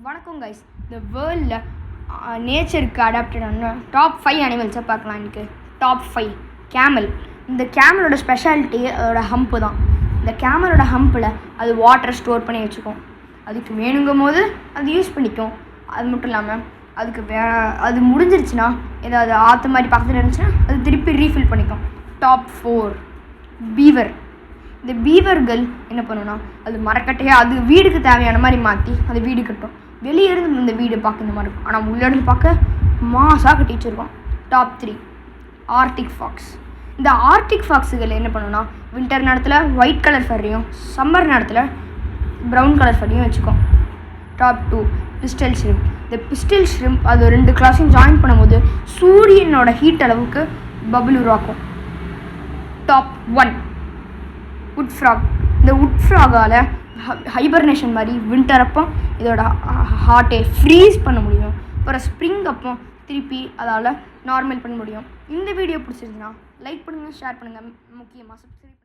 வணக்கம் கைஸ். இந்த வேர்ல்டில் நேச்சருக்கு அடாப்டடான டாப் 5 அனிமல்ஸை பார்க்கலாம். இன்றைக்கி டாப் 5 கேமல். இந்த கேமலோட ஸ்பெஷாலிட்டி அதோட ஹம்ப்பு தான். இந்த கேமலோட ஹம்பில் அது வாட்டரை ஸ்டோர் பண்ணி வச்சுக்கும். அதுக்கு வேணுங்கும் போது அது யூஸ் பண்ணிக்கும். அது மட்டும் இல்லாமல் அதுக்கு அது முடிஞ்சிருச்சுன்னா ஏதாவது ஆற்று மாதிரி பக்கத்தில் இருந்துச்சுன்னா அது திருப்பி ரீஃபில் பண்ணிக்கும். Top 4 fever. இந்த பீவர்கள் என்ன பண்ணுன்னா அது மரக்கட்டையை அது வீடுக்கு தேவையான மாதிரி மாற்றி அது வீடு கட்டும். வெளியே இருந்து இந்த வீடு பார்க்க இந்த மாதிரி இருக்கும், ஆனால் உள்ளிருந்து பார்க்க மாசாக கட்டி வச்சுருக்கோம். Top 3 arctic fox. இந்த ஆர்டிக் ஃபாக்ஸுகள் என்ன பண்ணுன்னா வின்டர் நேரத்தில் ஒயிட் கலர் ஃபர்ரையும் சம்மர் நேரத்தில் ப்ரௌன் கலர் ஃபர்ரையும் வச்சுக்கும். Top 2 pistol shrimp. இந்த பிஸ்டல் ஷ்ரிம்ப் அது 2 கிளாஸையும் ஜாயின் பண்ணும்போது சூரியனோட ஹீட் அளவுக்கு பபுள் உருவாக்கும். டாப் 1 உட் ஃப்ராக். இந்த உட் ஃப்ராகால் ஹைபர்னேஷன் மாதிரி வின்டர் அப்போ இதோட ஹார்ட்டை ஃப்ரீஸ் பண்ண முடியும். அப்புறம் ஸ்ப்ரிங் அப்போ திருப்பி அதால் நார்மல் பண்ண முடியும். இந்த வீடியோ பிடிச்சிருந்துன்னா லைக் பண்ணுங்கள், ஷேர் பண்ணுங்கள், முக்கியமாக சப்ஸ்கிரைப்